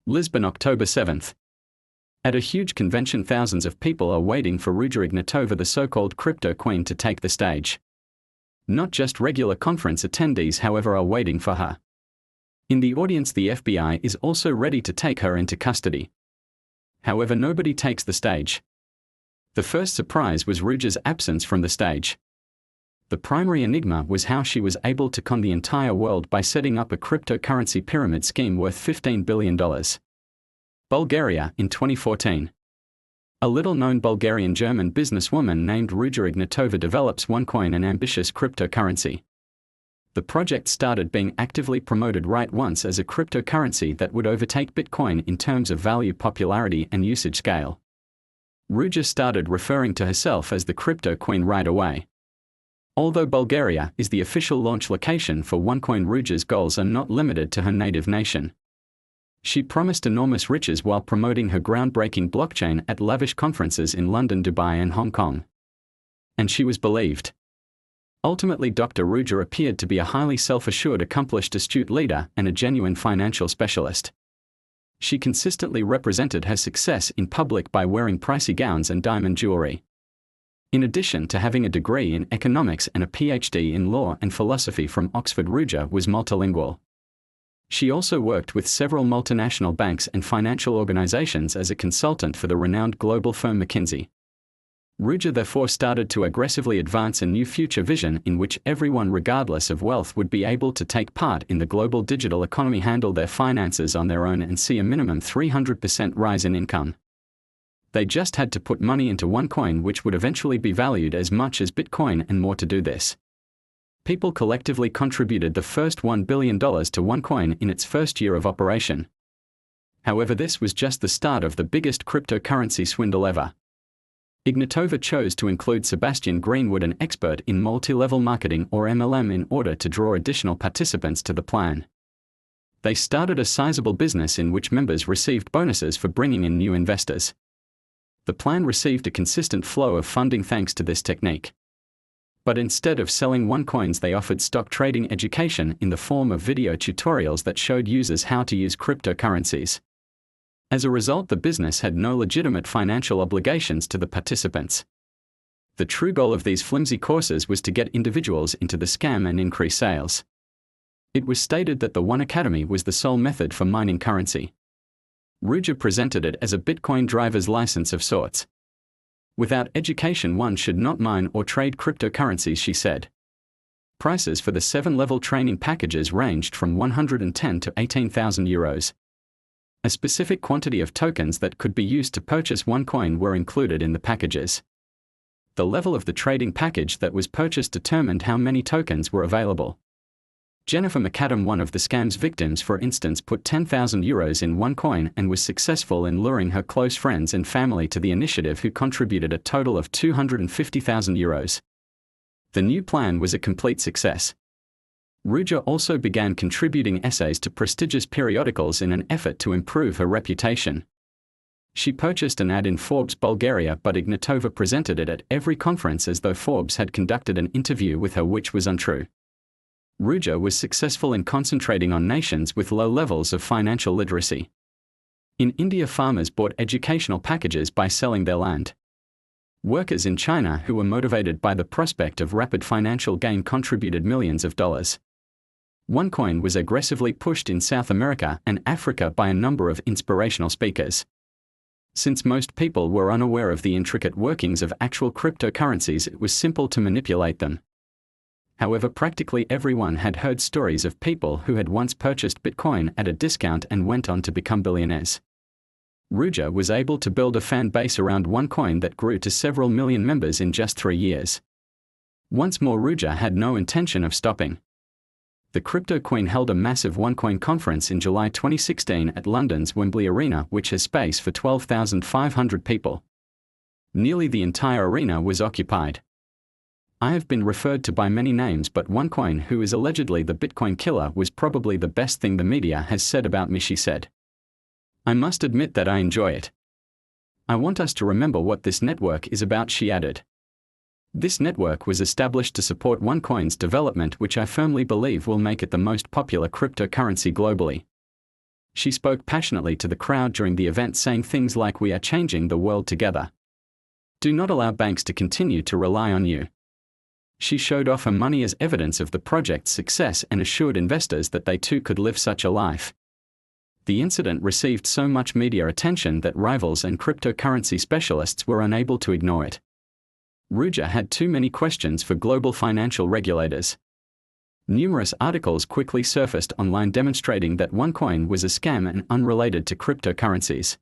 Lisbon, October 7th. At a huge convention, thousands of people are waiting for Ruja Ignatova, the so-called crypto queen, to take the stage. Not just regular conference attendees, however, are waiting for her. In the audience, the FBI is also ready to take her into custody. However, nobody takes the stage. The first surprise was Ruja's absence from the stage. The primary enigma was how she was able to con the entire world by setting up a cryptocurrency pyramid scheme worth $15 billion. Bulgaria, in 2014. A little-known Bulgarian-German businesswoman named Ruja Ignatova develops OneCoin, an ambitious cryptocurrency. The project started being actively promoted right once as a cryptocurrency that would overtake Bitcoin in terms of value, popularity, and usage scale. Ruja started referring to herself as the crypto queen right away. Although Bulgaria is the official launch location for OneCoin, Ruja's goals are not limited to her native nation. She promised enormous riches while promoting her groundbreaking blockchain at lavish conferences in London, Dubai, and Hong Kong. And she was believed. Ultimately, Dr. Ruja appeared to be a highly self-assured, accomplished, astute leader and a genuine financial specialist. She consistently represented her success in public by wearing pricey gowns and diamond jewelry. In addition to having a degree in economics and a PhD in law and philosophy from Oxford, Ruja was multilingual. She also worked with several multinational banks and financial organizations as a consultant for the renowned global firm McKinsey. Ruja therefore started to aggressively advance a new future vision in which everyone, regardless of wealth, would be able to take part in the global digital economy, handle their finances on their own, and see a minimum 300% rise in income. They just had to put money into OneCoin, which would eventually be valued as much as Bitcoin and more. To do this, people collectively contributed the first $1 billion to OneCoin in its first year of operation. However, this was just the start of the biggest cryptocurrency swindle ever. Ignatova chose to include Sebastian Greenwood, an expert in multi-level marketing or MLM, in order to draw additional participants to the plan. They started a sizable business in which members received bonuses for bringing in new investors. The plan received a consistent flow of funding thanks to this technique. But instead of selling OneCoins, they offered stock trading education in the form of video tutorials that showed users how to use cryptocurrencies. As a result, the business had no legitimate financial obligations to the participants. The true goal of these flimsy courses was to get individuals into the scam and increase sales. It was stated that the One Academy was the sole method for mining currency. Ruja presented it as a Bitcoin driver's license of sorts. Without education, one should not mine or trade cryptocurrencies, she said. Prices for the 7-level training packages ranged from 110 to 18,000 euros. A specific quantity of tokens that could be used to purchase OneCoin were included in the packages. The level of the trading package that was purchased determined how many tokens were available. Jennifer McAdam, one of the scam's victims, for instance, put 10,000 euros in OneCoin and was successful in luring her close friends and family to the initiative, who contributed a total of 250,000 euros. The new plan was a complete success. Ruja also began contributing essays to prestigious periodicals in an effort to improve her reputation. She purchased an ad in Forbes Bulgaria, but Ignatova presented it at every conference as though Forbes had conducted an interview with her, which was untrue. Ruja was successful in concentrating on nations with low levels of financial literacy. In India, farmers bought educational packages by selling their land. Workers in China, who were motivated by the prospect of rapid financial gain, contributed millions of dollars. OneCoin was aggressively pushed in South America and Africa by a number of inspirational speakers. Since most people were unaware of the intricate workings of actual cryptocurrencies, it was simple to manipulate them. However, practically everyone had heard stories of people who had once purchased Bitcoin at a discount and went on to become billionaires. Ruja was able to build a fan base around OneCoin that grew to several million members in just 3 years. Once more, Ruja had no intention of stopping. The crypto queen held a massive OneCoin conference in July 2016 at London's Wembley Arena, which has space for 12,500 people. Nearly the entire arena was occupied. I have been referred to by many names, but OneCoin, who is allegedly the Bitcoin killer, was probably the best thing the media has said about me, she said. I must admit that I enjoy it. I want us to remember what this network is about, she added. This network was established to support OneCoin's development, which I firmly believe will make it the most popular cryptocurrency globally. She spoke passionately to the crowd during the event, saying things like, "We are changing the world together. Do not allow banks to continue to rely on you." She showed off her money as evidence of the project's success and assured investors that they too could live such a life. The incident received so much media attention that rivals and cryptocurrency specialists were unable to ignore it. Ruja had too many questions for global financial regulators. Numerous articles quickly surfaced online demonstrating that OneCoin was a scam and unrelated to cryptocurrencies.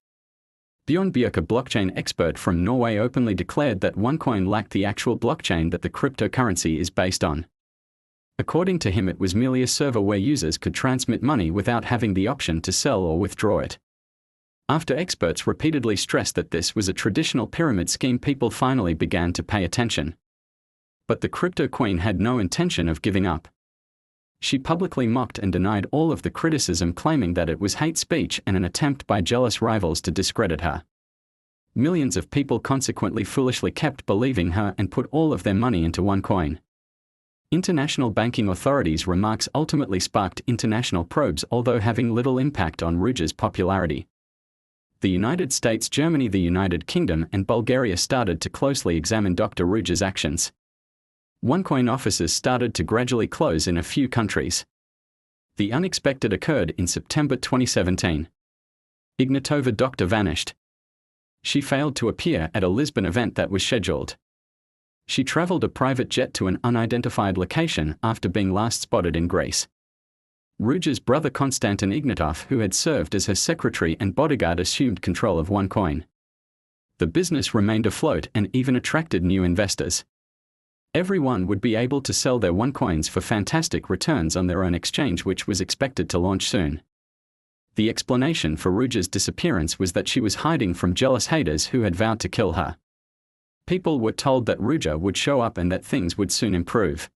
Bjørn Bjerke, a blockchain expert from Norway, openly declared that OneCoin lacked the actual blockchain that the cryptocurrency is based on. According to him, it was merely a server where users could transmit money without having the option to sell or withdraw it. After experts repeatedly stressed that this was a traditional pyramid scheme, people finally began to pay attention. But the crypto queen had no intention of giving up. She publicly mocked and denied all of the criticism, claiming that it was hate speech and an attempt by jealous rivals to discredit her. Millions of people consequently foolishly kept believing her and put all of their money into OneCoin. International banking authorities' remarks ultimately sparked international probes, although having little impact on Ruja's popularity. The United States, Germany, the United Kingdom, and Bulgaria started to closely examine Dr. Ruja's actions. OneCoin offices started to gradually close in a few countries. The unexpected occurred in September 2017. Ignatova doctor vanished. She failed to appear at a Lisbon event that was scheduled. She traveled a private jet to an unidentified location after being last spotted in Greece. Ruja's brother Konstantin Ignatov, who had served as her secretary and bodyguard, assumed control of OneCoin. The business remained afloat and even attracted new investors. Everyone would be able to sell their OneCoins for fantastic returns on their own exchange, which was expected to launch soon. The explanation for Ruja's disappearance was that she was hiding from jealous haters who had vowed to kill her. People were told that Ruja would show up and that things would soon improve.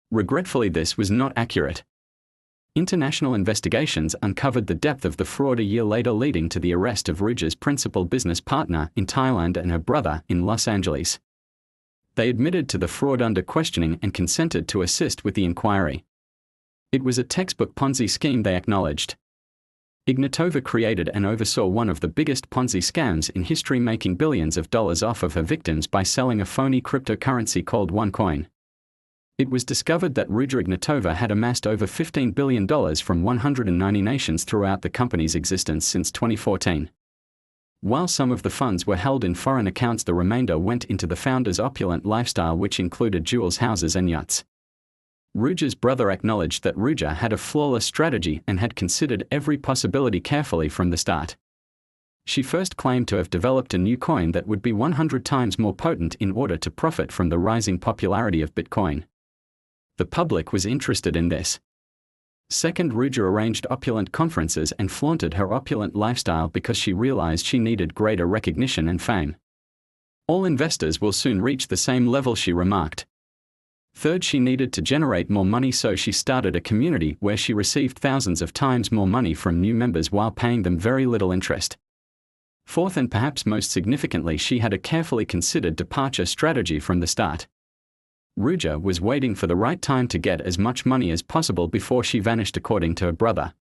Regretfully, this was not accurate. International investigations uncovered the depth of the fraud a year later, leading to the arrest of Ruja's principal business partner in Thailand and her brother in Los Angeles. They admitted to the fraud under questioning and consented to assist with the inquiry. It was a textbook Ponzi scheme, they acknowledged. Ignatova created and oversaw one of the biggest Ponzi scams in history, making billions of dollars off of her victims by selling a phony cryptocurrency called OneCoin. It was discovered that Ruja Ignatova had amassed over $15 billion from 190 nations throughout the company's existence since 2014. While some of the funds were held in foreign accounts, the remainder went into the founder's opulent lifestyle, which included jewels, houses, and yachts. Ruja's brother acknowledged that Ruja had a flawless strategy and had considered every possibility carefully from the start. She first claimed to have developed a new coin that would be 100 times more potent in order to profit from the rising popularity of Bitcoin. The public was interested in this. Second, Ruja arranged opulent conferences and flaunted her opulent lifestyle because she realized she needed greater recognition and fame. All investors will soon reach the same level, she remarked. Third, she needed to generate more money, so she started a community where she received thousands of times more money from new members while paying them very little interest. Fourth, and perhaps most significantly, she had a carefully considered departure strategy from the start. Ruja was waiting for the right time to get as much money as possible before she vanished, according to her brother.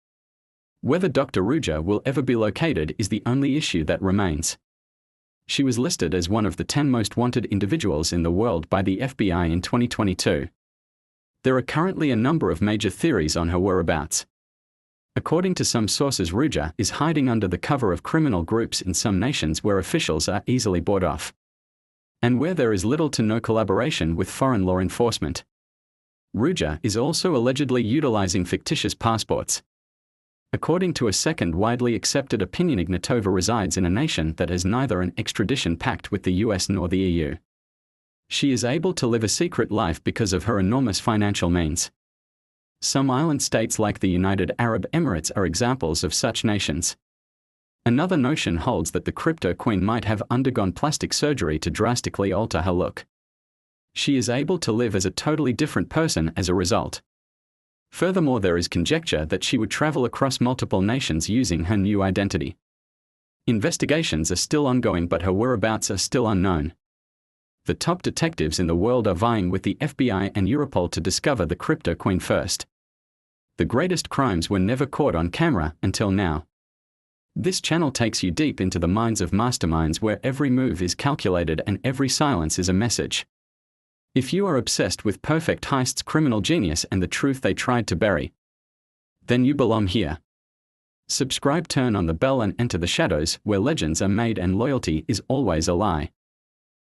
Whether Dr. Ruja will ever be located is the only issue that remains. She was listed as one of the 10 most wanted individuals in the world by the FBI in 2022. There are currently a number of major theories on her whereabouts. According to some sources, Ruja is hiding under the cover of criminal groups in some nations where officials are easily bought off, and where there is little to no collaboration with foreign law enforcement. Ruja is also allegedly utilizing fictitious passports. According to a second widely accepted opinion, Ignatova resides in a nation that has neither an extradition pact with the US nor the EU. She is able to live a secret life because of her enormous financial means. Some island states like the United Arab Emirates are examples of such nations. Another notion holds that the crypto queen might have undergone plastic surgery to drastically alter her look. She is able to live as a totally different person as a result. Furthermore, there is conjecture that she would travel across multiple nations using her new identity. Investigations are still ongoing, but her whereabouts are still unknown. The top detectives in the world are vying with the FBI and Europol to discover the crypto queen first. The greatest crimes were never caught on camera until now. This channel takes you deep into the minds of masterminds where every move is calculated and every silence is a message. If you are obsessed with perfect Heist's criminal genius and the truth they tried to bury, then you belong here. Subscribe, turn on the bell and enter the shadows where legends are made and loyalty is always a lie.